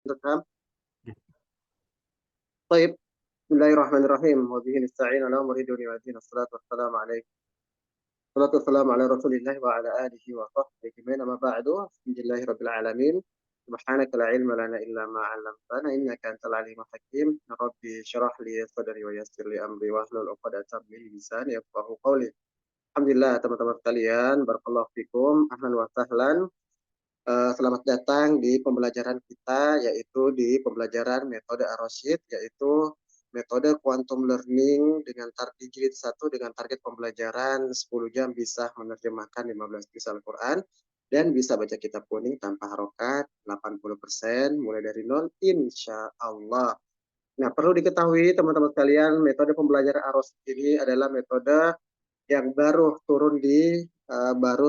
direkam. Baik, Bismillahirrahmanirrahim. Wa bihi nasta'in ala umuri dunya wa din. Wassalatu wassalamu alaikum. Wassalatu wassalamu ala Rasulillah wa ala alihi wa sahbihi ajma'in. Amma ba'du. Alhamdulillahirabbil alamin. Subhanaka la ilma lana illa ma 'allamtana innaka antal alimul hakim. Ya Rabbi shrah li sadri wa yassir li amri wa hlul 'uqdatam min lisani yafqahu qawli. Alhamdulillah teman-teman sekalian, barakallahu fikum, ahlan wa sahlan. Selamat datang di pembelajaran kita, yaitu di pembelajaran metode Ar-Rasyid, yaitu metode quantum learning dengan target jilid 1 dengan target pembelajaran 10 jam bisa menerjemahkan 15 juz Al-Quran dan bisa baca kitab kuning tanpa harokat 80% mulai dari nol insya Allah. Nah, perlu diketahui teman-teman sekalian, metode pembelajaran Ar-Rasyid ini adalah metode yang baru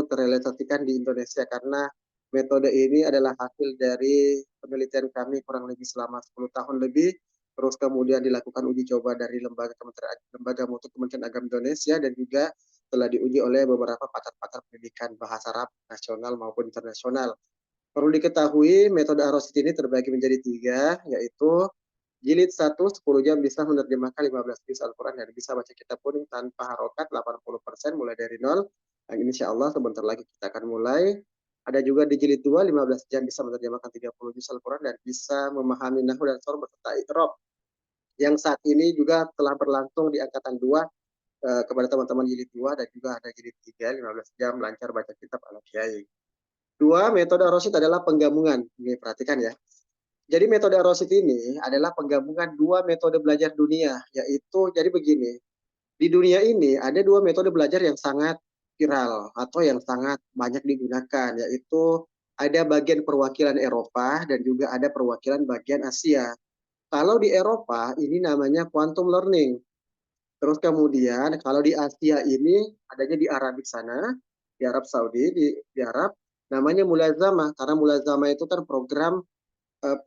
terrealisasikan di Indonesia, karena metode ini adalah hasil dari penelitian kami kurang lebih selama 10 tahun lebih, terus kemudian dilakukan uji coba dari lembaga mutu Kementerian Agama Indonesia, dan juga telah diuji oleh beberapa pakar-pakar pendidikan bahasa Arab nasional maupun internasional. Perlu diketahui, metode Ar-Rasyid ini terbagi menjadi 3, yaitu jilid 1, 10 jam bisa menerjemahkan 15 juz Al-Quran dan bisa baca kitab kuning tanpa harokat 80% mulai dari nol. Dan insya Allah sebentar lagi kita akan mulai. Ada juga di jilid 2, 15 jam bisa menerjemahkan 30 juz Al-Quran dan bisa memahami nahwu dan sorb serta i'rab. Yang saat ini juga telah berlangsung di angkatan 2 kepada teman-teman jilid 2, dan juga ada jilid 3, 15 jam lancar baca kitab Al-Kiai. 2, metode Ar-Rasyid adalah penggabungan. Ini perhatikan ya. Jadi metode Ar-Rasyid ini adalah penggabungan 2 metode belajar dunia, yaitu jadi begini. Di dunia ini ada 2 metode belajar yang sangat viral atau yang sangat banyak digunakan, yaitu ada bagian perwakilan Eropa dan juga ada perwakilan bagian Asia. Kalau di Eropa ini namanya quantum learning. Terus kemudian kalau di Asia ini adanya di Arabik sana, di Arab Saudi, di Arab, namanya mulazamah, karena mulazamah itu kan program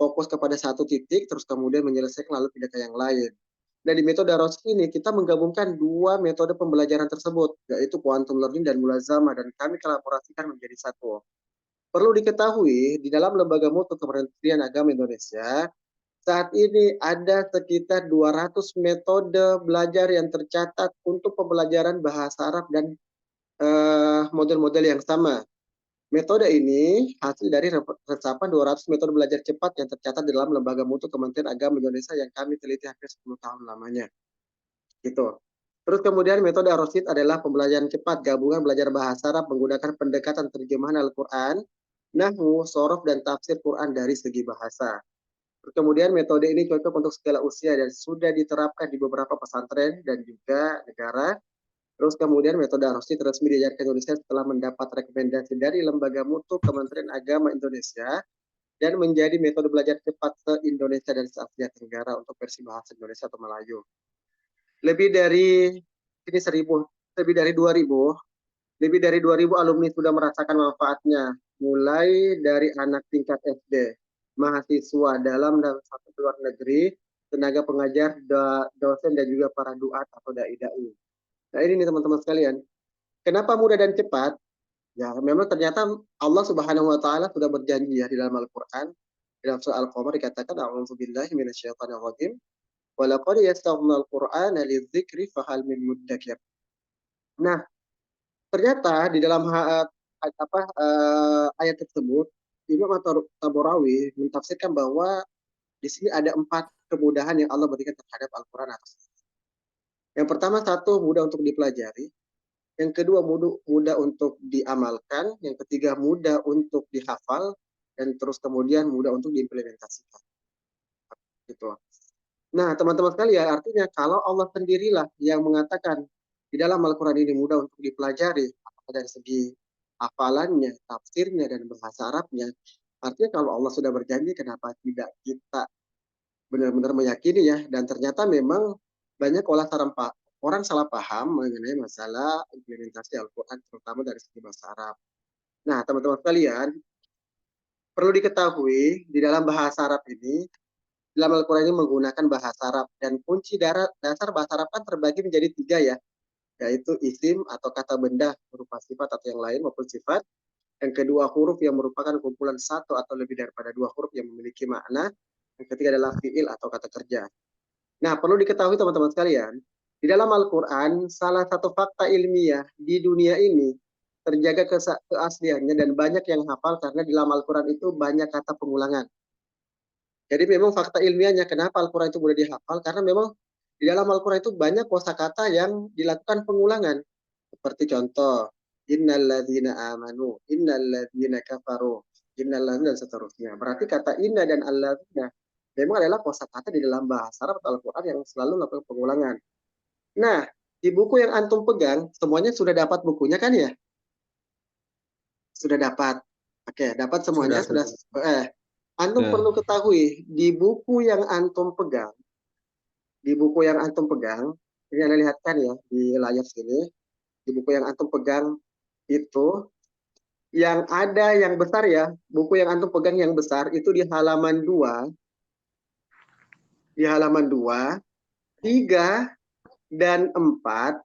fokus kepada satu titik, terus kemudian menyelesaikan lalu pindah ke yang lain. Dan di metode Ar-Rasyid ini kita menggabungkan 2 metode pembelajaran tersebut, yaitu quantum learning dan mulazamah, dan kami kolaborasikan menjadi satu. Perlu diketahui, di dalam lembaga mutu Kementerian Agama Indonesia, saat ini ada sekitar 200 metode belajar yang tercatat untuk pembelajaran bahasa Arab dan model-model yang sama. Metode ini hasil dari resapan 200 metode belajar cepat yang tercatat di dalam lembaga mutu Kementerian Agama Indonesia yang kami teliti hampir 10 tahun lamanya. Gitu. Terus kemudian metode Ar-Rasyid adalah pembelajaran cepat gabungan belajar bahasa Arab menggunakan pendekatan terjemahan Al-Quran, nahwu, sorof, dan tafsir Quran dari segi bahasa. Terus kemudian metode ini cocok untuk segala usia dan sudah diterapkan di beberapa pesantren dan juga negara. Terus kemudian metode Ar-Rasyid resmi diajarkan Indonesia setelah mendapat rekomendasi dari Lembaga Mutu Kementerian Agama Indonesia dan menjadi metode belajar cepat se-Indonesia dan se-Asia Tenggara untuk versi bahasa Indonesia atau Melayu. Lebih dari 2000 alumni sudah merasakan manfaatnya, mulai dari anak tingkat SD, mahasiswa dalam dan satu luar negeri, tenaga pengajar, dosen, dan juga para duat atau dai-dai. Nah ini nih teman-teman sekalian, kenapa mudah dan cepat? Ya memang ternyata Allah Subhanahu wa taala sudah berjanji ya di dalam Al-Qur'an. Dalam surah Al-Qamar dikatakan a'udzubillahi minasyaitonir rajim. Wa laqad yassarna al-Qur'ana lidzikri fahal min muddakir. Nah, ternyata di dalam ayat tersebut Imam At-Tabarawi mentafsirkan bahwa di sini ada 4 kemudahan yang Allah berikan terhadap Al-Qur'an atas. Yang pertama, satu, mudah untuk dipelajari. Yang kedua, mudah untuk diamalkan. Yang ketiga, mudah untuk dihafal. Dan terus kemudian mudah untuk diimplementasikan. Gitu. Nah, teman-teman sekalian, artinya kalau Allah sendirilah yang mengatakan di dalam Al-Quran ini mudah untuk dipelajari, dari segi hafalannya, tafsirnya, dan bahasa Arabnya, artinya kalau Allah sudah berjanji, kenapa tidak kita benar-benar meyakini ya? Dan ternyata memang banyak orang salah paham mengenai masalah implementasi Al-Quran, terutama dari segi bahasa Arab. Nah, teman-teman sekalian, perlu diketahui di dalam bahasa Arab ini, dalam Al-Quran ini menggunakan bahasa Arab, dan kunci dasar bahasa Arab kan terbagi menjadi 3 ya, yaitu isim atau kata benda berupa sifat atau yang lain maupun sifat, Yang kedua, huruf yang merupakan kumpulan satu atau lebih daripada dua huruf yang memiliki makna. Yang ketiga adalah fiil atau kata kerja. Nah, perlu diketahui teman-teman sekalian, di dalam Al-Quran, salah satu fakta ilmiah di dunia ini terjaga keasliannya dan banyak yang hafal karena di dalam Al-Quran itu banyak kata pengulangan. Jadi memang fakta ilmiahnya kenapa Al-Quran itu mudah dihafal, karena memang di dalam Al-Quran itu banyak kosakata yang dilakukan pengulangan. Seperti contoh, innalladzina amanu, innalladzina kafaru, innalladzina dan seterusnya. Berarti kata inna dan alladzina memang adalah kosakata di dalam bahasa Arab atau Al-Quran yang selalu melakukan pengulangan. Nah, di buku yang antum pegang, semuanya sudah dapat bukunya kan ya? Sudah dapat. Oke, dapat semuanya. Sudah. Antum perlu ketahui, di buku yang antum pegang, ini Anda lihat kan ya di layar sini, di buku yang antum pegang itu, yang ada yang besar ya, buku yang antum pegang yang besar itu di halaman 2, 3 dan 4.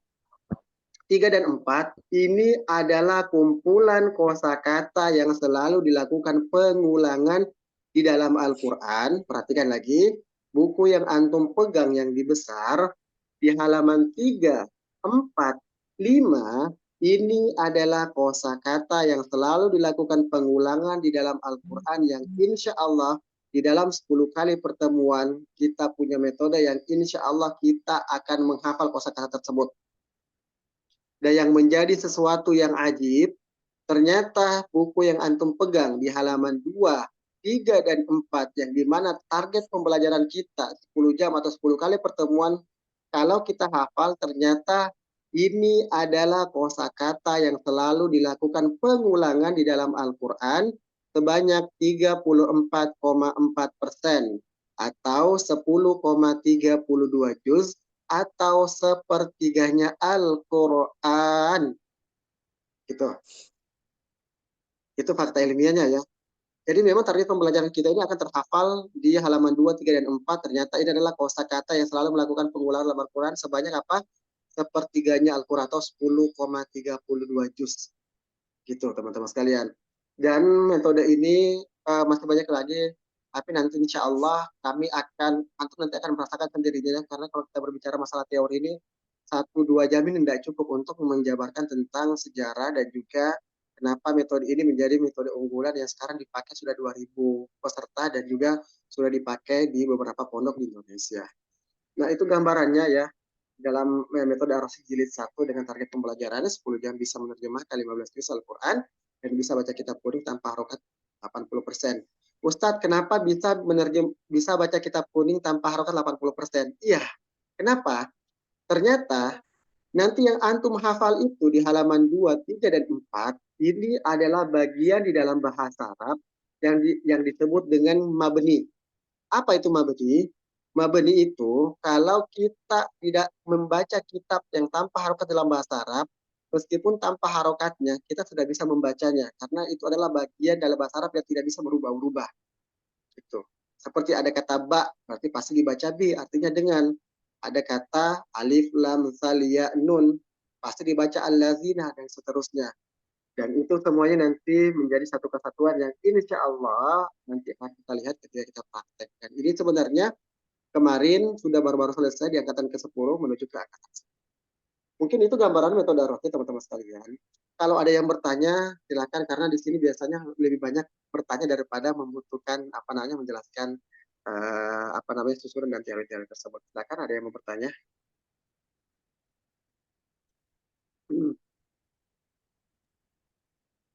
3 dan 4 ini adalah kumpulan kosakata yang selalu dilakukan pengulangan di dalam Al-Quran. Perhatikan lagi, buku yang antum pegang yang dibesar di halaman 3, 4, 5 ini adalah kosakata yang selalu dilakukan pengulangan di dalam Al-Quran yang insya Allah di dalam 10 kali pertemuan kita punya metode yang insya Allah kita akan menghafal kosakata tersebut. Dan yang menjadi sesuatu yang ajib, ternyata buku yang antum pegang di halaman 2, 3, dan 4, yang dimana target pembelajaran kita 10 jam atau 10 kali pertemuan, kalau kita hafal ternyata ini adalah kosakata yang selalu dilakukan pengulangan di dalam Al-Quran sebanyak 34,4% atau 10,32 juz atau sepertiganya Al-Quran. Itu fakta ilmiahnya ya. Jadi memang target pembelajaran kita ini akan terhafal di halaman 2, 3, dan 4. Ternyata ini adalah kosakata yang selalu melakukan pengulangan dalam Al-Quran sebanyak apa? Sepertiganya Al-Quran atau 10,32 juz. Gitu teman-teman sekalian. Dan metode ini masih banyak lagi, tapi nanti insya Allah antum nanti akan merasakan sendirinya, karena kalau kita berbicara masalah teori ini 1-2 jam ini tidak cukup untuk menjabarkan tentang sejarah dan juga kenapa metode ini menjadi metode unggulan yang sekarang dipakai sudah 2.000 peserta dan juga sudah dipakai di beberapa pondok di Indonesia. Nah, itu gambarannya ya. Dalam metode Ar-Rasyid jilid 1 dengan target pembelajarannya 10 jam bisa menerjemahkan 15 juz Al-Quran dan bisa baca kitab kuning tanpa harokat 80%. Ustadz, kenapa bisa baca kitab kuning tanpa harokat 80%? Iya, kenapa? Ternyata nanti yang antum hafal itu di halaman 2, 3, dan 4 ini adalah bagian di dalam bahasa Arab yang disebut dengan mabni. Apa itu mabni? Mabni itu kalau kita tidak membaca kitab yang tanpa harokat dalam bahasa Arab, meskipun tanpa harokatnya, kita sudah bisa membacanya. Karena itu adalah bagian dalam bahasa Arab yang tidak bisa berubah-ubah. Gitu. Seperti ada kata ba, berarti pasti dibaca bi, artinya dengan. Ada kata alif, lam, zal, ya, nun, pasti dibaca allazina, dan seterusnya. Dan itu semuanya nanti menjadi satu kesatuan yang insya Allah nanti akan kita lihat ketika kita praktekkan. Ini sebenarnya kemarin sudah baru-baru selesai di angkatan ke-10 menuju ke angkatan. Mungkin itu gambaran metode Rohit teman-teman sekalian. Kalau ada yang bertanya silakan, karena di sini biasanya lebih banyak bertanya daripada membutuhkan menjelaskan susunan dan teori-teori tersebut. Silakan, ada yang mau bertanya?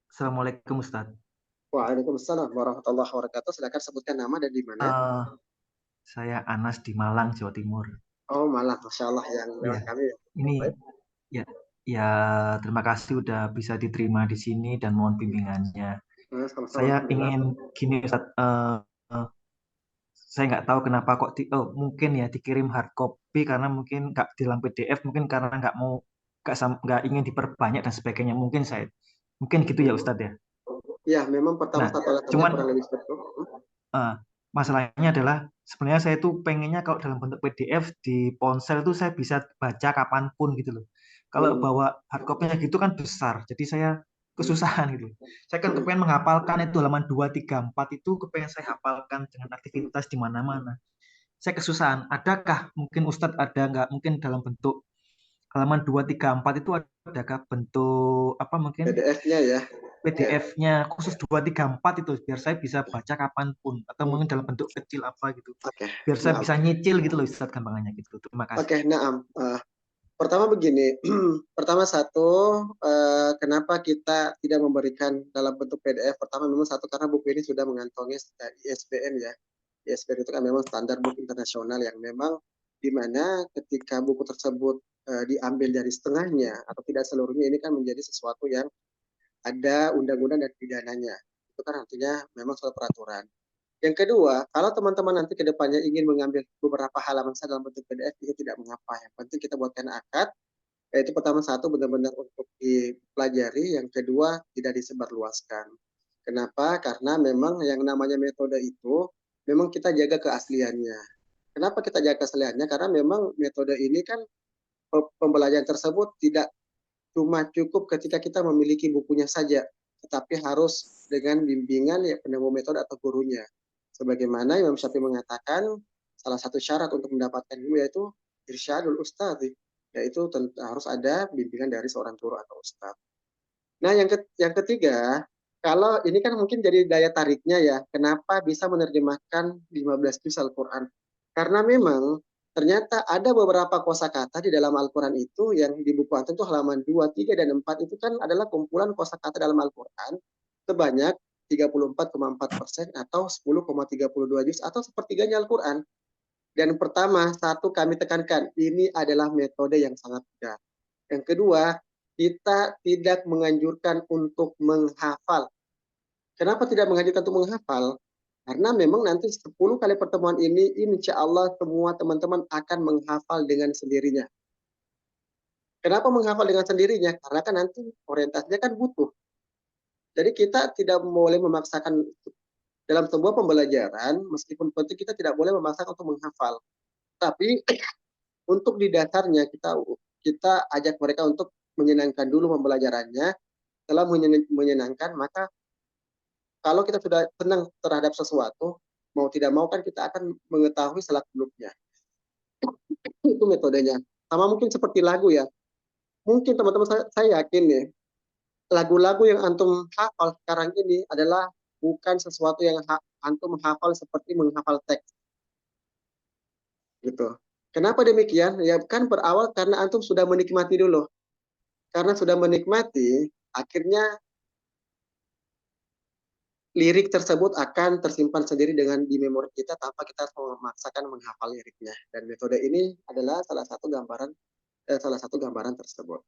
Assalamualaikum Ustaz. Waalaikumsalam warahmatullahi wabarakatuh. Silakan sebutkan nama dan di mana. Saya Anas di Malang, Jawa Timur. Oh, Malang, Masya Allah, yang lewat kami. Ini ya terima kasih udah bisa diterima di sini dan mohon bimbingannya. Saya ingin gini Ustaz, saya nggak tahu kenapa kok mungkin ya dikirim hard copy karena mungkin nggak di dalam PDF, mungkin karena nggak ingin diperbanyak dan sebagainya, mungkin gitu ya Ustadz ya. Ya, memang pertama satu alat cuman kurang lebih seperti itu. Masalahnya adalah sebenarnya saya tuh pengennya kalau dalam bentuk PDF di ponsel itu saya bisa baca kapanpun gitu loh. Kalau bawa hard copy-nya gitu kan besar, jadi saya kesusahan gitu. Saya kan kepengen menghafalkan itu halaman 2, 3, 4 itu kepengen saya hafalkan dengan aktivitas di mana-mana. Saya kesusahan. Adakah mungkin Ustadz ada nggak mungkin dalam bentuk halaman 2, 3, 4 itu adakah bentuk apa mungkin PDF-nya ya. PDF-nya khusus 2, 3, 4 itu biar saya bisa baca kapanpun atau mungkin dalam bentuk kecil apa gitu. Oke, Biar saya nah, bisa nyicil gitu loh Ustadz gampangannya gitu. Terima kasih. oke, nah, pertama begini, pertama satu, kenapa kita tidak memberikan dalam bentuk PDF? Pertama memang satu karena buku ini sudah mengantongi ISBN ya. ISBN itu kan memang standar buku internasional yang memang di mana ketika buku tersebut diambil dari setengahnya atau tidak seluruhnya ini kan menjadi sesuatu yang ada undang-undang dan pidananya. Itu kan artinya memang soal peraturan. Yang kedua, kalau teman-teman nanti ke depannya ingin mengambil beberapa halaman saya dalam bentuk PDF, itu tidak mengapa. Yang penting kita buatkan akad, yaitu pertama satu benar-benar untuk dipelajari, yang kedua tidak disebarluaskan. Kenapa? Karena memang yang namanya metode itu, memang kita jaga keasliannya. Kenapa kita jaga keasliannya? Karena memang metode ini kan pembelajaran tersebut tidak cuma cukup ketika kita memiliki bukunya saja, tetapi harus dengan bimbingan ya penemu metode atau gurunya. Sebagaimana Imam Syafi'i mengatakan, salah satu syarat untuk mendapatkan ilmu yaitu irsyadul ustadz, yaitu harus ada bimbingan dari seorang guru atau ustadz. Nah, yang ketiga, kalau ini kan mungkin jadi daya tariknya ya, kenapa bisa menerjemahkan 15 juz Al-Quran? Karena memang ternyata ada beberapa kosakata di dalam Al-Quran itu yang di buku Antum itu halaman 2, 3, dan 4 itu kan adalah kumpulan kosakata dalam Al-Quran sebanyak 34,4% atau 10,32 juz atau sepertiganya Al-Quran. Dan pertama, satu kami tekankan, ini adalah metode yang sangat mudah. Yang kedua, kita tidak menganjurkan untuk menghafal. Kenapa tidak menganjurkan untuk menghafal? Karena memang nanti 10 kali pertemuan ini, insya Allah semua teman-teman akan menghafal dengan sendirinya. Kenapa menghafal dengan sendirinya? Karena kan nanti orientasinya kan butuh. Jadi kita tidak boleh memaksakan dalam sebuah pembelajaran, meskipun penting kita tidak boleh memaksakan untuk menghafal. Tapi untuk di dasarnya kita ajak mereka untuk menyenangkan dulu pembelajarannya. Setelah menyenangkan, maka kalau kita sudah senang terhadap sesuatu, mau tidak mau kan kita akan mengetahui seluk-beluknya. Itu metodenya. Sama mungkin seperti lagu ya. Mungkin teman-teman saya yakin nih, lagu-lagu yang antum hafal sekarang ini adalah bukan sesuatu yang antum hafal seperti menghafal teks gitu. Kenapa demikian? Ya kan berawal karena antum sudah menikmati dulu. Karena sudah menikmati, akhirnya lirik tersebut akan tersimpan sendiri di memori kita tanpa kita memaksakan menghafal liriknya. Dan metode ini adalah salah satu gambaran tersebut.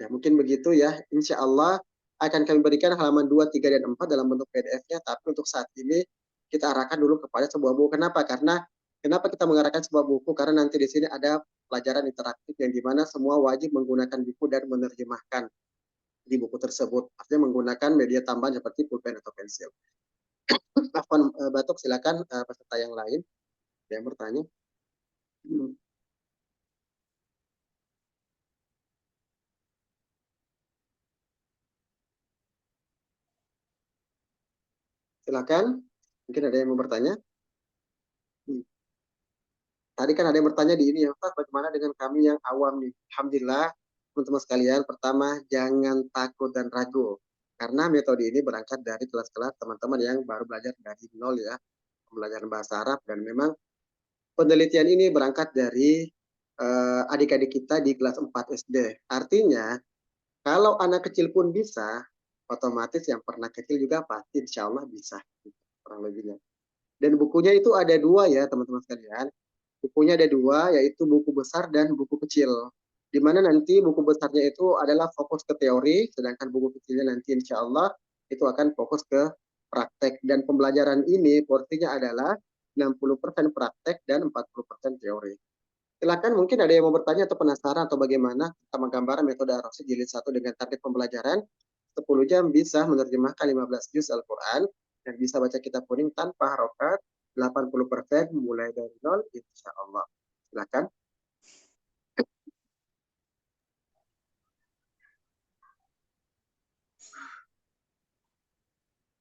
Ya, mungkin begitu ya. Insya Allah akan kami berikan halaman 2, 3, dan 4 dalam bentuk PDF-nya, tapi untuk saat ini kita arahkan dulu kepada sebuah buku. Kenapa kita mengarahkan sebuah buku? Karena nanti di sini ada pelajaran interaktif yang dimana semua wajib menggunakan buku dan menerjemahkan di buku tersebut. Artinya menggunakan media tambahan seperti pulpen atau pensil. Afwan Batuk, silakan peserta yang lain yang bertanya. Silakan, mungkin ada yang mau bertanya. Tadi kan ada yang bertanya di ini ya, Ustaz, bagaimana dengan kami yang awam nih? Alhamdulillah, teman-teman sekalian, pertama jangan takut dan ragu. Karena metode ini berangkat dari kelas-kelas teman-teman yang baru belajar dari nol ya, pembelajaran bahasa Arab, dan memang penelitian ini berangkat dari adik-adik kita di kelas 4 SD. Artinya, kalau anak kecil pun bisa, otomatis yang pernah kecil juga pasti insya Allah bisa. Kurang lebihnya. Dan bukunya itu ada dua ya teman-teman sekalian. Bukunya ada dua, yaitu buku besar dan buku kecil. Di mana nanti buku besarnya itu adalah fokus ke teori, sedangkan buku kecilnya nanti insya Allah itu akan fokus ke praktek. Dan pembelajaran ini porsinya adalah 60% praktek dan 40% teori. Silakan mungkin ada yang mau bertanya atau penasaran atau bagaimana sama gambaran metode Ar-Rasyid jilid 1 dengan target pembelajaran 10 jam bisa menerjemahkan 15 juz Al-Quran dan bisa baca kitab kuning tanpa harokat 80% mulai dari nol insya Allah. Silakan.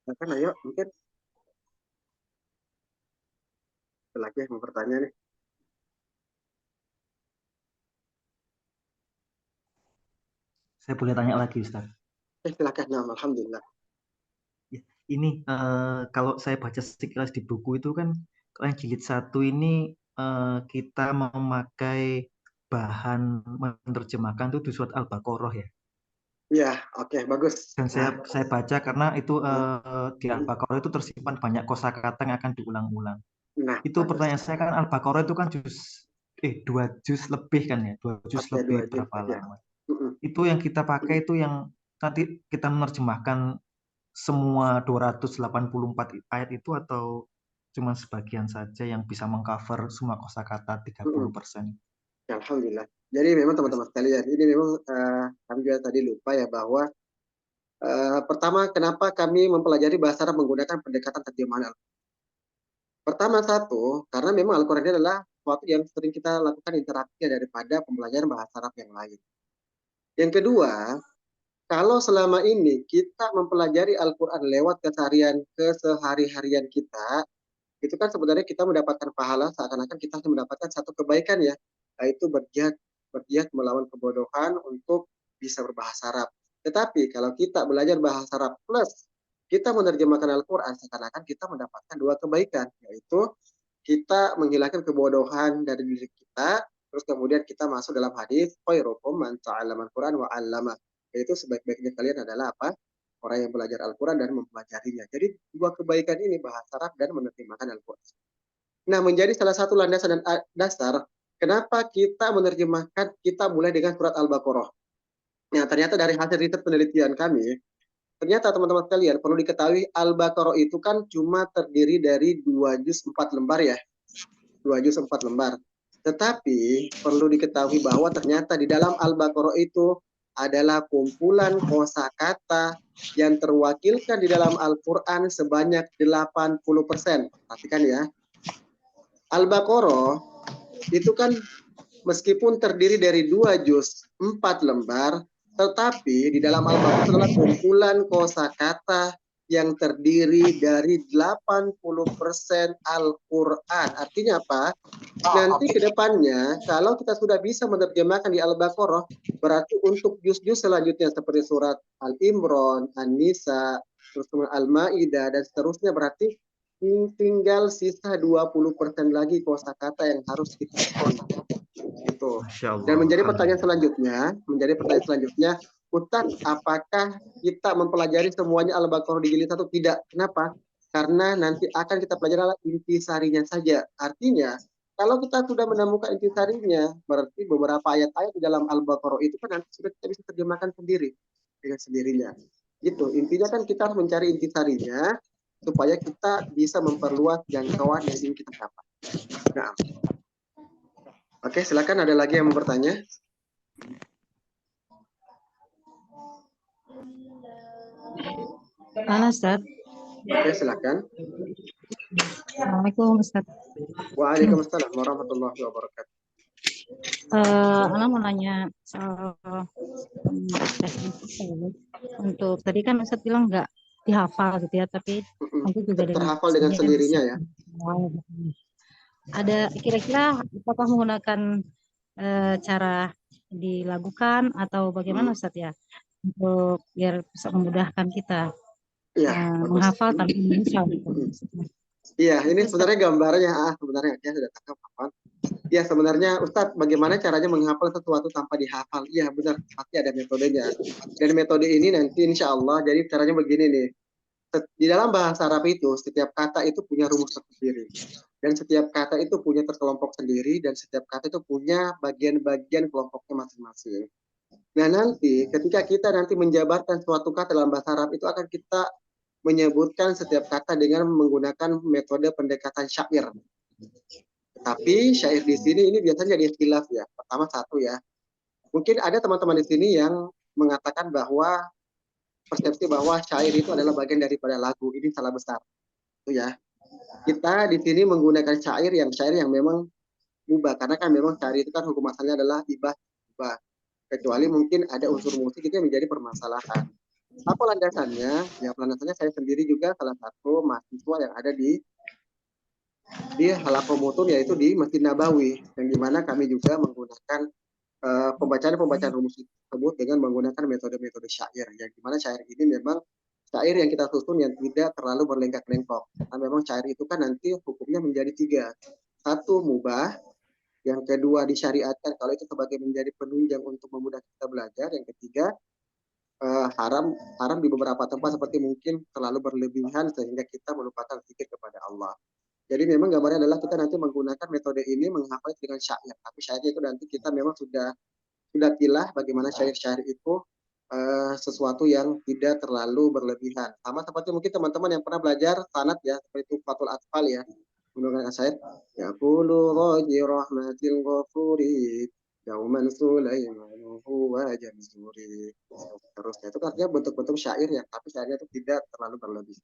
Silakan, ayo, mungkin ada lagi yang mau bertanya nih. Saya boleh tanya lagi, Ustaz. Silakan. Nah, alhamdulillah. Ya, ini kalau saya baca sekilas di buku itu kan, kalau yang jilid 1 ini kita memakai bahan menerjemahkan itu di surat Al-Baqarah ya. Iya, oke, bagus. Dan Nah, saya baca karena itu nah, di Al-Baqarah itu tersimpan banyak kosakata yang akan diulang-ulang. nah, Itu bagus. pertanyaan saya, kan Al-Baqarah itu kan 2 juz lebih kan ya, 2 juz Oke, lebih dua juz berapa aja. lama. Mm-mm. Itu yang kita pakai itu yang nanti kita menerjemahkan semua 284 ayat itu, atau cuma sebagian saja yang bisa mengcover semua kosakata Mm-mm. 30%? Ya, alhamdulillah. Jadi memang Terus, teman-teman sekalian, ini memang kami juga tadi lupa ya bahwa pertama kenapa kami mempelajari bahasa Arab menggunakan pendekatan terjemahan Al-Quran. Pertama satu, karena memang Al-Quran ini adalah sesuatu yang sering kita lakukan interaksi daripada pembelajaran bahasa Arab yang lain. Yang kedua, kalau selama ini kita mempelajari Al-Quran lewat kesehari-harian kita, itu kan sebenarnya kita mendapatkan pahala seakan-akan kita mendapatkan satu kebaikan ya, yaitu berjihad berjihad melawan kebodohan untuk bisa berbahasa Arab. Tetapi kalau kita belajar bahasa Arab plus kita menerjemahkan Al-Quran, seakan-akan kita mendapatkan dua kebaikan, yaitu kita menghilangkan kebodohan dari diri kita, terus kemudian kita masuk dalam hadis khairukum man ta'allama al-Quran wa 'allama, yaitu sebaik-baiknya kalian adalah apa? Orang yang belajar Al-Quran dan mempelajarinya. Jadi dua kebaikan ini, bahasa Arab dan menerjemahkan Al-Quran. Nah, menjadi salah satu landasan dan dasar kenapa kita menerjemahkan, kita mulai dengan surat Al-Baqarah. Nah, ternyata dari hasil riset penelitian kami, ternyata teman-teman sekalian perlu diketahui Al-Baqarah itu kan cuma terdiri dari 2 juz 4 lembar ya, 2 juz 4 lembar. Tetapi perlu diketahui bahwa ternyata di dalam Al-Baqarah itu adalah kumpulan kosakata yang terwakilkan di dalam Al-Quran sebanyak 80%. Perhatikan ya, Al-Baqarah itu kan meskipun terdiri dari 2 juz 4 lembar, tetapi di dalam Al-Baqarah adalah kumpulan kosakata yang terdiri dari 80% Al-Quran. Artinya apa? Nanti ke depannya, kalau kita sudah bisa menerjemahkan di Al-Baqarah, berarti untuk juz-juz selanjutnya seperti surat Al-Imran, An-Nisa, terus Al-Maidah, dan seterusnya, berarti tinggal sisa 20% lagi kosakata yang harus kita hafal. Gitu. Masya Dan Allah, Alhamdulillah. menjadi pertanyaan selanjutnya, Ustaz, apakah kita mempelajari semuanya Al-Baqarah di jilid 1? Tidak. Kenapa? Karena nanti akan kita pelajari intisarinya saja. Artinya, kalau kita sudah menemukan intisarinya, berarti beberapa ayat-ayat di dalam Al-Baqarah itu kan nanti sudah kita bisa terjemahkan sendiri dengan sendirinya. Gitu. Intinya kan kita harus mencari intisarinya supaya kita bisa memperluas jangkauan yang ingin kita capai. Nah, oke, silakan, ada lagi yang mau bertanya? Halo Ustaz. Oke, silakan. Assalamualaikum Ustaz. Waalaikumsalam warahmatullahi wabarakatuh. Ana mau nanya soal untuk tadi kan Ustaz bilang nggak dihafal gitu ya, tapi nanti juga dengan Terhafal dengan sendirinya ya. Ada kira-kira apakah menggunakan cara dilakukan atau bagaimana Ustaz ya, untuk biar bisa memudahkan kita Iya, bagus. menghafal tanpa menghafal. Iya, ini sebenarnya gambarnya. Sebenarnya ya sudah tangkap apa? Ya, sebenarnya Ustadz, bagaimana caranya menghafal sesuatu tanpa dihafal? Iya, benar, pasti ada metodenya. Dan metode ini nanti insya Allah, jadi caranya begini nih. Di dalam bahasa Arab itu, setiap kata itu punya rumus tersendiri. Dan setiap kata itu punya terkelompok sendiri, dan setiap kata itu punya bagian-bagian kelompoknya masing-masing. Nah, nanti ketika kita nanti menjabarkan suatu kata dalam bahasa Arab itu akan kita menyebutkan setiap kata dengan menggunakan metode pendekatan syair. Tapi syair di sini ini biasanya jadi khilaf ya. Pertama satu ya, mungkin ada teman-teman di sini yang mengatakan bahwa persepsi bahwa syair itu adalah bagian daripada lagu. Ini salah besar. Itu ya. Kita di sini menggunakan syair yang memang mubah, karena kan memang syair itu kan hukum asalnya adalah ibah. Kecuali mungkin ada unsur musik itu yang menjadi permasalahan. Apa landasannya? Ya landasannya saya sendiri juga salah satu mahasiswa yang ada di Halaqah Mutun, yaitu di Masjid Nabawi, yang dimana kami juga menggunakan pembacaan-pembacaan rumus tersebut dengan menggunakan metode-metode syair, yang dimana syair ini memang syair yang kita susun yang tidak terlalu berlenggak-lenggok. Nah, memang syair itu kan nanti hukumnya menjadi tiga. Satu, mubah. Yang kedua, disyariatkan kalau itu sebagai menjadi penunjang untuk memudahkan kita belajar. Yang ketiga, haram haram di beberapa tempat seperti mungkin terlalu berlebihan sehingga kita melupakan zikir kepada Allah. Jadi memang gambarnya adalah kita nanti menggunakan metode ini menghafal dengan syair. Tapi syairnya itu nanti kita memang sudah pilah bagaimana syair-syair itu sesuatu yang tidak terlalu berlebihan. Sama seperti mungkin teman-teman yang pernah belajar sanad ya, seperti Fathul Atfal ya, menggunakan syair. Ya qulu raji rahmatil ghafuri dauman Sulaimanuhu wa jamzuri. Terusnya itu artinya bentuk-bentuk syair ya, tapi syairnya itu tidak terlalu berlebih.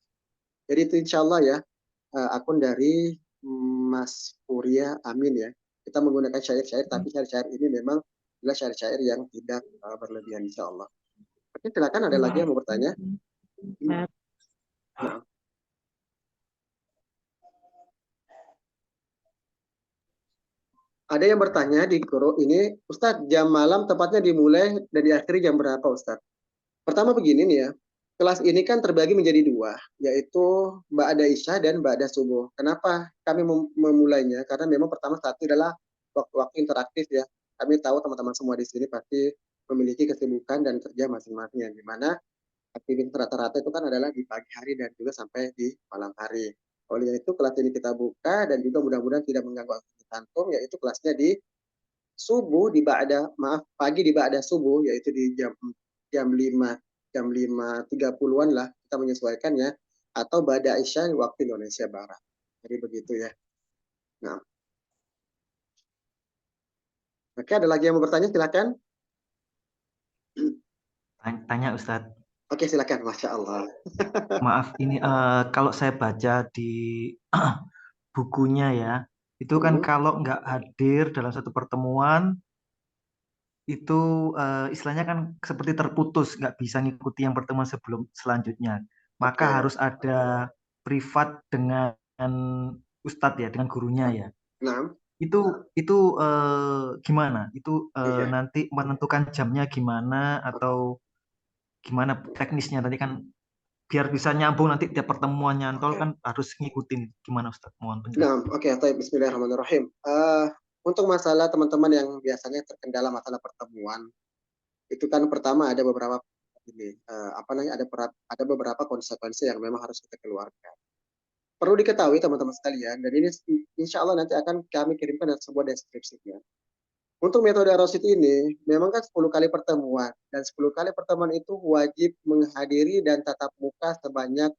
Jadi itu insya Allah ya, akun dari Mas Puria Amin ya. Kita menggunakan syair-syair, tapi syair-syair ini memang adalah syair-syair yang tidak berlebihan insya Allah. Oke, silakan ada lagi yang mau bertanya? Nah, ada yang bertanya di guru ini, Ustadz, jam malam tepatnya dimulai dan diakhiri jam berapa Ustadz? Pertama begini nih ya, kelas ini kan terbagi menjadi dua, yaitu Ba'da Isya dan Ba'da Subuh. Kenapa kami memulainya? Karena memang pertama satu adalah waktu-waktu interaktif ya. Kami tahu teman-teman semua di sini pasti memiliki kesibukan dan kerja masing-masing, di mana aktivitas rata-rata itu kan adalah di pagi hari dan juga sampai di malam hari. Oleh itu kelas ini kita buka dan juga mudah-mudahan tidak mengganggu aktivitas antum, yaitu kelasnya di subuh di ba'da pagi di ba'da subuh, yaitu di jam 5 jam 5.30-an lah kita menyesuaikannya, atau ba'da isya waktu Indonesia Barat. Jadi begitu ya. Nah, oke, ada lagi yang mau bertanya silakan. Tanya Ustadz. Oke, silakan. Masya Allah. Maaf, ini kalau saya baca di bukunya ya, itu kan kalau nggak hadir dalam satu pertemuan, itu istilahnya kan seperti terputus, nggak bisa ngikuti yang pertemuan selanjutnya. Maka harus ada privat dengan Ustadz ya, dengan gurunya ya. Nah, itu gimana? Itu nanti menentukan jamnya gimana atau gimana teknisnya tadi kan biar bisa nyambung nanti tiap pertemuan nyantol kan harus ngikutin gimana Ustaz? Mohon penjelasan. Nah, oke, Bismillahirrahmanirrahim. Untuk masalah teman-teman yang biasanya terkendala masalah pertemuan, itu kan pertama ada beberapa ini ada beberapa konsekuensi yang memang harus kita keluarkan. Perlu diketahui teman-teman sekalian, dan ini insya Allah nanti akan kami kirimkan sebuah deskripsinya. Untuk metode Rosid ini, memang kan 10 kali pertemuan, dan 10 kali pertemuan itu wajib menghadiri dan tatap muka sebanyak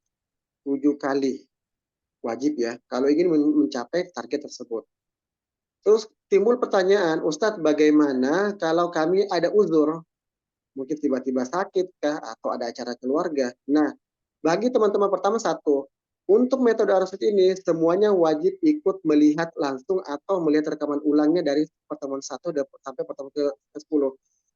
7 kali. Wajib ya, kalau ingin mencapai target tersebut. Terus timbul pertanyaan, Ustadz bagaimana kalau kami ada uzur? Mungkin tiba-tiba sakit kah, atau ada acara keluarga. Nah, bagi teman-teman pertama satu, untuk metode Arusut ini semuanya wajib ikut melihat langsung atau melihat rekaman ulangnya dari pertemuan 1 sampai pertemuan ke-10.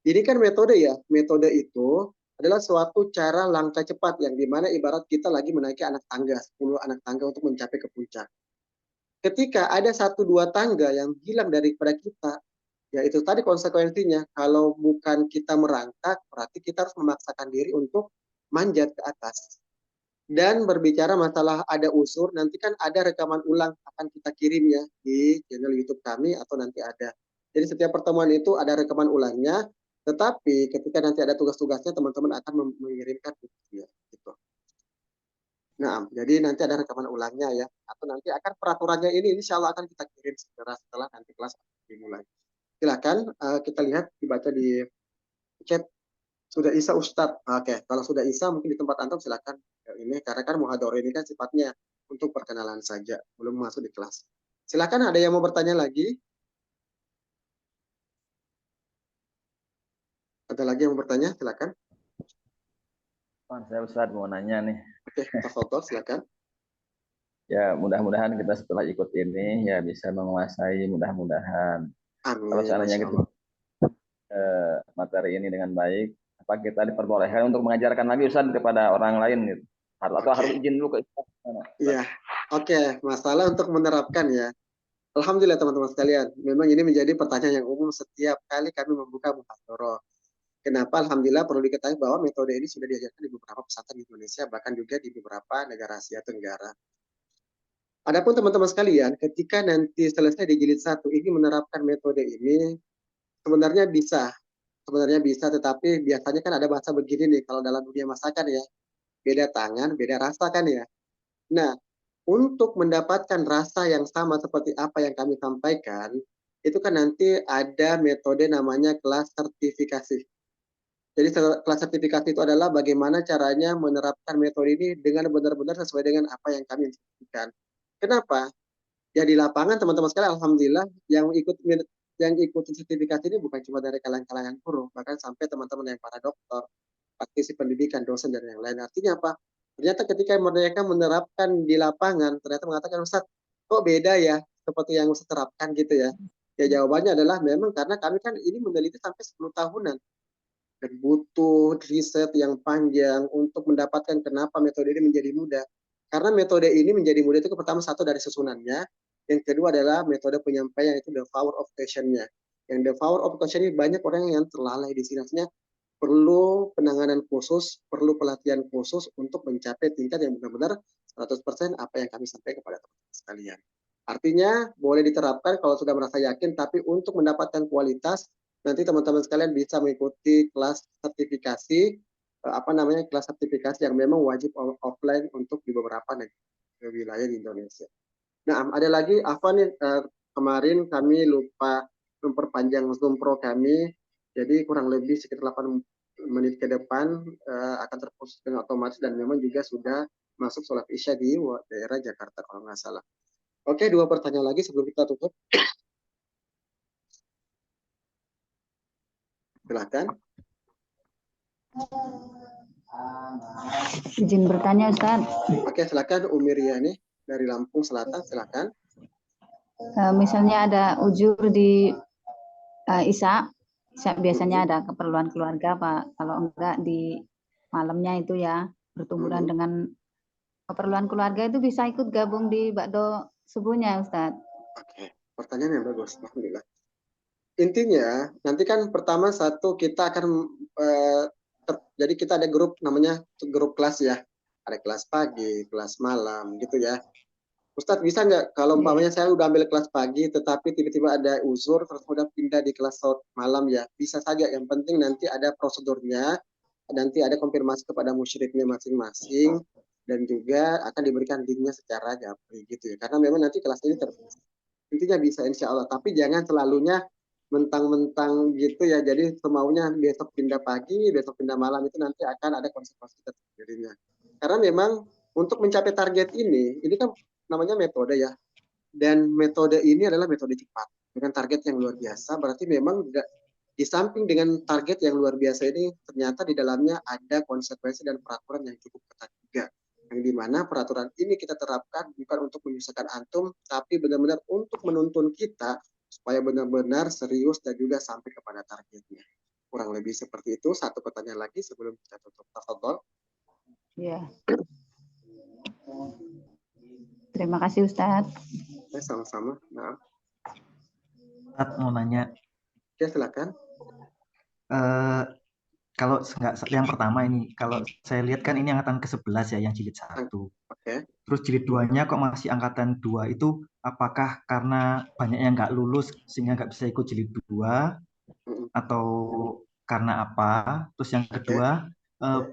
Ini kan metode ya, metode itu adalah suatu cara langkah cepat yang dimana ibarat kita lagi menaiki anak tangga, 10 anak tangga untuk mencapai ke puncak. Ketika ada 1-2 tangga yang hilang daripada kita, ya itu tadi konsekuensinya. Kalau bukan kita merangkak, berarti kita harus memaksakan diri untuk manjat ke atas. Dan berbicara masalah ada unsur, nanti kan ada rekaman ulang akan kita kirim ya di channel YouTube kami atau nanti ada. Jadi setiap pertemuan itu ada rekaman ulangnya, tetapi ketika nanti ada tugas-tugasnya teman-teman akan mengirimkan video gitu. Nah, jadi nanti ada rekaman ulangnya ya, atau nanti akan peraturannya ini insya Allah akan kita kirim segera setelah nanti kelas dimulai. Silakan kita lihat dibaca di chat. Sudah Isa Ustadz. Oke, kalau sudah Isa mungkin di tempat antum silakan ini karena kan muhadharah ini kan sifatnya untuk perkenalan saja, belum masuk di kelas. Silakan ada yang mau bertanya lagi? Ada lagi yang mau bertanya? Silakan. Saya Ustadz mau nanya nih. Oke, tafadhol silakan. Ya, mudah-mudahan kita setelah ikut ini ya bisa menguasai, mudah-mudahan. Amin. Kalau seandainya kita materi ini dengan baik, apa kita diperbolehkan untuk mengajarkan lagi Ustaz kepada orang lain gitu? Atau harus izin dulu ke Ustaz? Iya, oke. Masalah untuk menerapkan ya. Alhamdulillah teman-teman sekalian, memang ini menjadi pertanyaan yang umum setiap kali kami membuka muhadharah. Kenapa? Alhamdulillah perlu diketahui bahwa metode ini sudah diajarkan di beberapa pesantren di Indonesia, bahkan juga di beberapa negara Asia Tenggara. Adapun teman-teman sekalian, ketika nanti selesai di jilid 1 ini menerapkan metode ini, sebenarnya bisa, tetapi biasanya kan ada bahasa begini nih, kalau dalam dunia masakan ya, beda tangan, beda rasa kan ya. Nah, untuk mendapatkan rasa yang sama seperti apa yang kami sampaikan, itu kan nanti ada metode namanya kelas sertifikasi. Jadi kelas sertifikasi itu adalah bagaimana caranya menerapkan metode ini dengan benar-benar sesuai dengan apa yang kami instruksikan. Kenapa? Ya di lapangan teman-teman sekalian, alhamdulillah yang ikut sertifikasi ini bukan cuma dari kalangan guru, bahkan sampai teman-teman yang para dokter, praktisi pendidikan, dosen dan yang lain. Artinya apa? Ternyata ketika mereka menerapkan di lapangan, ternyata mengatakan, Ustaz, kok beda ya seperti yang Ustaz terapkan gitu ya. Ya jawabannya adalah memang karena kami kan ini meneliti sampai 10 tahunan dan butuh riset yang panjang untuk mendapatkan kenapa metode ini menjadi mudah. Karena metode ini menjadi mudah itu pertama satu dari susunannya, yang kedua adalah metode penyampaian itu the power of question-nya. Yang the power of question ini banyak orang yang terlalai di sini. Artinya perlu penanganan khusus, perlu pelatihan khusus untuk mencapai tingkat yang benar-benar 100% apa yang kami sampaikan kepada teman-teman sekalian. Artinya boleh diterapkan kalau sudah merasa yakin, tapi untuk mendapatkan kualitas nanti teman-teman sekalian bisa mengikuti kelas sertifikasi kelas sertifikasi yang memang wajib offline untuk di beberapa wilayah di Indonesia. Nah, ada lagi apa nih kemarin kami lupa memperpanjang Zoom Pro kami, jadi kurang lebih sekitar 8 menit ke depan akan terputus dengan otomatis dan memang juga sudah masuk sholat Isya di daerah Jakarta kalau nggak salah. Oke, 2 pertanyaan lagi sebelum kita tutup. Silakan. Izin bertanya, Ustaz. Oke, silakan Umi Riani dari Lampung Selatan, silakan. Misalnya ada ujur di Isya biasanya ada keperluan keluarga, Pak. Kalau enggak di malamnya itu ya, bertumburan dengan keperluan keluarga itu bisa ikut gabung di bakdo subuhnya, Ustaz. Oke, pertanyaan yang bagus, alhamdulillah. Intinya nanti kan pertama satu kita akan jadi kita ada grup namanya grup kelas ya, ada kelas pagi, kelas malam gitu ya. Ustadz bisa nggak kalau umpamanya saya udah ambil kelas pagi tetapi tiba-tiba ada uzur terus udah pindah di kelas malam ya, bisa saja. Yang penting nanti ada prosedurnya, nanti ada konfirmasi kepada musyriknya masing-masing dan juga akan diberikan linknya secara japri gitu ya, karena memang nanti kelas ini terbatas. Intinya bisa insya Allah, tapi jangan selalunya mentang-mentang gitu ya, jadi semaunya besok pindah pagi, besok pindah malam, itu nanti akan ada konsekuensi tersendirinya. Karena memang untuk mencapai target ini kan namanya metode ya, dan metode ini adalah metode cepat dengan target yang luar biasa. Berarti memang di samping dengan target yang luar biasa ini ternyata di dalamnya ada konsekuensi dan peraturan yang cukup ketat juga, yang dimana peraturan ini kita terapkan bukan untuk menyusahkan antum, tapi benar-benar untuk menuntun kita supaya benar-benar serius dan juga sampai kepada targetnya. Kurang lebih seperti itu. Satu pertanyaan lagi sebelum kita tutup. Tafadhol. Iya. Terima kasih, Ustadz. Sama-sama. Nah. Ustadz mau nanya. Ya, silakan. Kalau yang pertama ini, kalau saya lihat kan ini angkatan ke-11 ya, yang jilid 1. Okay. Terus jilid 2-nya kok masih angkatan 2, itu apakah karena banyak yang nggak lulus sehingga nggak bisa ikut jilid 2 atau karena apa? Terus yang kedua,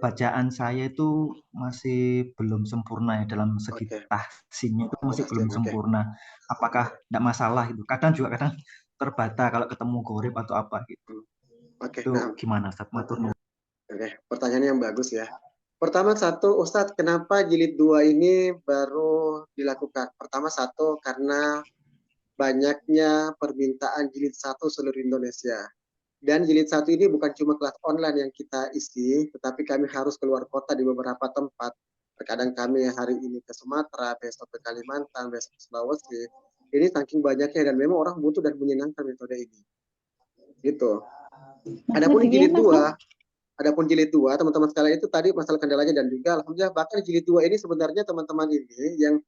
bacaan saya itu masih belum sempurna ya, dalam segi tahsinnya itu masih belum sempurna. Apakah nggak masalah itu? Kadang terbata kalau ketemu gorib atau apa gitu. Itu gimana Ustadz? Pertanyaan yang bagus ya. Pertama satu, Ustadz, kenapa jilid 2 ini baru dilakukan? Pertama satu, karena banyaknya permintaan jilid 1 seluruh Indonesia. Dan jilid 1 ini bukan cuma kelas online yang kita isi, tetapi kami harus keluar kota di beberapa tempat. Terkadang kami hari ini ke Sumatera, besok ke Kalimantan, besok ke Sulawesi. Ini saking banyaknya dan memang orang butuh dan menyenangkan metode ini. Gitu. Adapun jilid 2, Adapun jilid 2, teman-teman sekalian, itu tadi masalah kendalanya, dan juga alhamdulillah bahkan jilid 2 ini sebenarnya teman-teman ini yang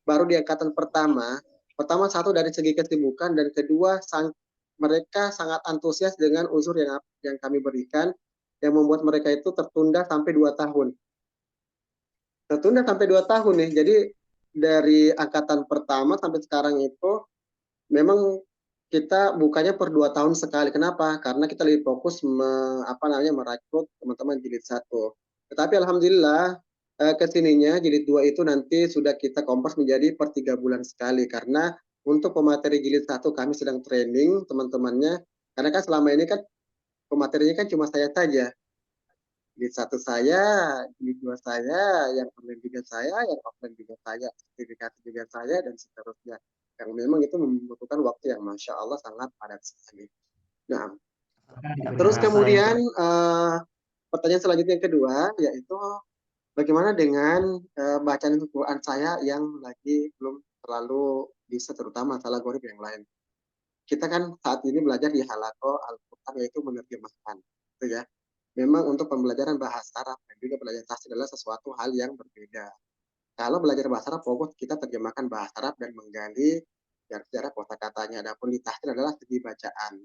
baru di angkatan pertama satu dari segi kesibukan, dan kedua mereka sangat antusias dengan unsur yang kami berikan, yang membuat mereka itu tertunda sampai 2 tahun. Tertunda sampai 2 tahun nih. Jadi dari angkatan pertama sampai sekarang itu memang kita bukanya per 2 tahun sekali. Kenapa? Karena kita lebih fokus merekrut teman-teman jilid 1. Tetapi alhamdulillah kesininya jilid 2 itu nanti sudah kita kompres menjadi per 3 bulan sekali, karena untuk pemateri jilid 1 kami sedang training teman-temannya, karena kan selama ini kan pematerinya kan cuma saya saja. Jilid 1 saya, jilid 2 saya, yang online juga saya, yang offline juga saya, sertifikasi juga saya, dan seterusnya. Yang memang itu membutuhkan waktu yang Masya Allah sangat padat sekali. Nah, terus kemudian pertanyaan selanjutnya yang kedua, yaitu bagaimana dengan bacaan Quran saya yang lagi belum terlalu bisa, terutama masalah gharib yang lain. Kita kan saat ini belajar di halaqah Al-Quran, yaitu menerjemahkan, gitu ya. Memang untuk pembelajaran bahasa Arab dan juga belajar tahsin adalah sesuatu hal yang berbeda. Kalau belajar bahasa Arab, fokus kita terjemahkan bahasa Arab dan menggali sejarah kosakatanya. Adapun di tahsin adalah segi bacaan.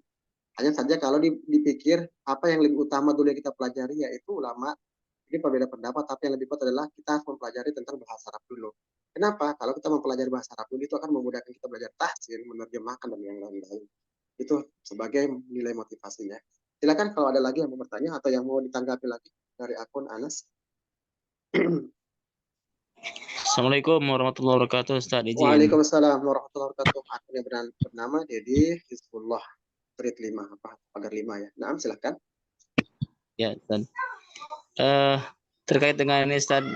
Hanya saja kalau dipikir apa yang lebih utama dulu yang kita pelajari, yaitu ulama. Ini berbeda pendapat, tapi yang lebih kuat adalah kita harus mempelajari tentang bahasa Arab dulu. Kenapa? Kalau kita mempelajari bahasa Arab dulu, itu akan memudahkan kita belajar tahsin, menerjemahkan, dan yang lain-lain. Itu sebagai nilai motivasinya. Silakan kalau ada lagi yang mau bertanya atau yang mau ditanggapi lagi dari akun Anas. Assalamualaikum warahmatullahi wabarakatuh, Ustaz. Izin. Waalaikumsalam warahmatullahi wabarakatuh. Akun yang bernama Dedi Hizbullah Street 5, pagar 5 ya. Nah, silakan. Ya, Ustaz. Terkait dengan ini, Ustaz,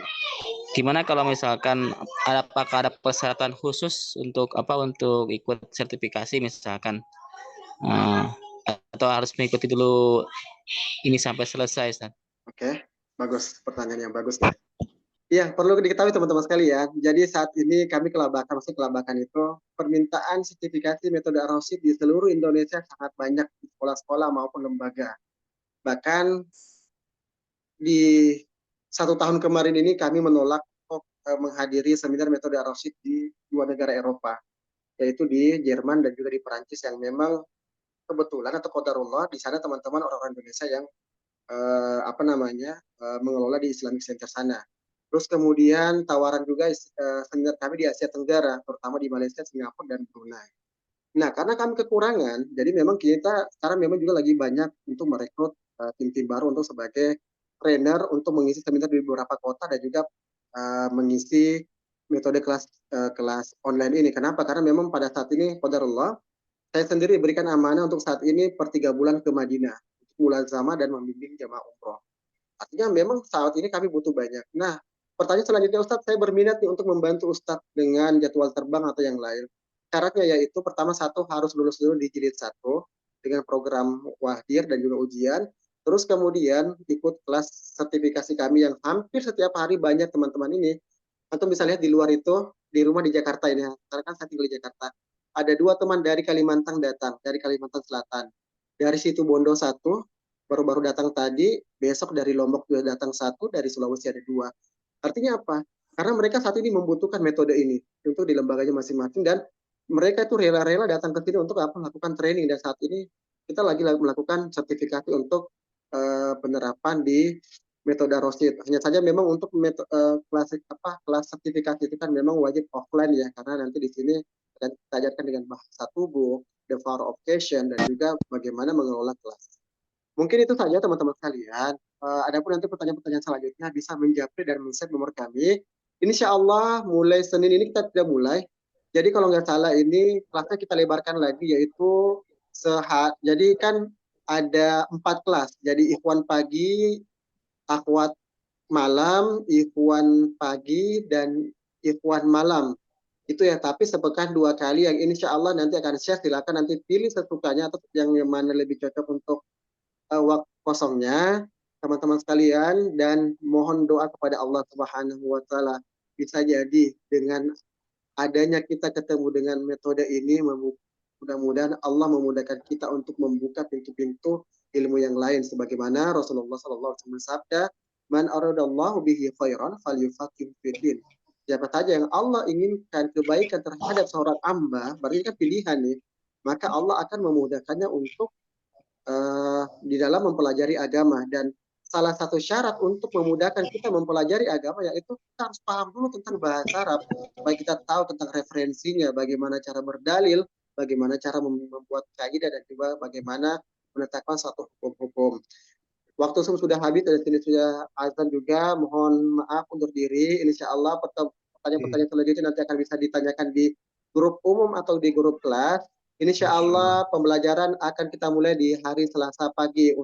gimana kalau misalkan apakah ada persyaratan khusus untuk ikut sertifikasi misalkan, atau harus mengikuti dulu ini sampai selesai, Ustaz? Oke, bagus, pertanyaan yang bagus ya. Iya, perlu diketahui teman-teman sekalian. Jadi saat ini kami Kelabakan itu permintaan sertifikasi metode Ar-Rasyid di seluruh Indonesia sangat banyak di sekolah-sekolah maupun lembaga. Bahkan di 1 tahun kemarin ini kami menolak menghadiri seminar metode Ar-Rasyid di 2 negara Eropa, yaitu di Jerman dan juga di Perancis, yang memang kebetulan atau qadarullah di sana teman-teman orang-orang Indonesia yang mengelola di Islamic Center sana. Terus kemudian tawaran juga seminar kami di Asia Tenggara, terutama di Malaysia, Singapura, dan Brunei. Nah, karena kami kekurangan, jadi memang kita sekarang memang juga lagi banyak untuk merekrut tim-tim baru untuk sebagai trainer untuk mengisi seminar di beberapa kota, dan juga mengisi metode kelas online ini. Kenapa? Karena memang pada saat ini, qadarullah, saya sendiri berikan amanah untuk saat ini per 3 bulan ke Madinah untuk mulazamah dan membimbing jamaah umroh. Artinya memang saat ini kami butuh banyak. Nah, pertanyaan selanjutnya, Ustadz, saya berminat nih untuk membantu Ustadz dengan jadwal terbang atau yang lain. Syaratnya yaitu pertama, satu, harus lulus dulu di jilid 1 dengan program wahdir dan juga ujian. Terus kemudian ikut kelas sertifikasi kami yang hampir setiap hari banyak teman-teman ini. Atau bisa lihat di luar itu, di rumah di Jakarta ini, karena kan saya tinggal di Jakarta. Ada 2 teman dari Kalimantan datang, dari Kalimantan Selatan. Dari situ Bondo 1, baru-baru datang tadi, besok dari Lombok juga datang 1, dari Sulawesi ada 2. Artinya apa? Karena mereka saat ini membutuhkan metode ini untuk di lembaganya masing-masing, dan mereka itu rela-rela datang ke sini untuk melakukan training, dan saat ini kita lagi melakukan sertifikasi untuk penerapan di metode Ar-Rasyid. Hanya saja memang untuk kelas sertifikasi itu kan memang wajib offline ya, karena nanti di sini akan kita ajarkan dengan bahasa tubuh, the power of question, dan juga bagaimana mengelola kelas. Mungkin itu saja teman-teman sekalian. Adapun nanti pertanyaan-pertanyaan selanjutnya bisa menjapri dan men-save nomor kami. Insya Allah mulai Senin ini kita sudah mulai. Jadi kalau nggak salah ini kelasnya kita lebarkan lagi, yaitu jadi kan ada 4 kelas. Jadi ikhwan pagi, akhwat malam, ikhwan pagi, dan ikhwan malam. Itu ya, tapi sepekan 2 kali, yang insya Allah nanti akan share. Silakan nanti pilih sesukanya atau yang mana lebih cocok untuk waktu kosongnya teman-teman sekalian, dan mohon doa kepada Allah Subhanahu wa taala. Bisa jadi dengan adanya kita ketemu dengan metode ini, mudah-mudahan Allah memudahkan kita untuk membuka pintu-pintu ilmu yang lain, sebagaimana Rasulullah SAW bersabda, man aradallahu bihi khairan falyufaqihu fiddin. Siapa saja yang Allah inginkan kebaikan terhadap seorang hamba, berarti kan pilihan nih, maka Allah akan memudahkannya untuk di dalam mempelajari agama. Dan salah satu syarat untuk memudahkan kita mempelajari agama yaitu kita harus paham dulu tentang bahasa Arab, supaya kita tahu tentang referensinya, bagaimana cara berdalil, bagaimana cara membuat kaidah, dan juga bagaimana menetapkan suatu hukum-hukum. Waktu sudah habis dan sini sudah azan juga, mohon maaf undur diri. Insya Allah pertanyaan-pertanyaan selanjutnya nanti akan bisa ditanyakan di grup umum atau di grup kelas. Insya Allah pembelajaran akan kita mulai di hari Selasa pagi.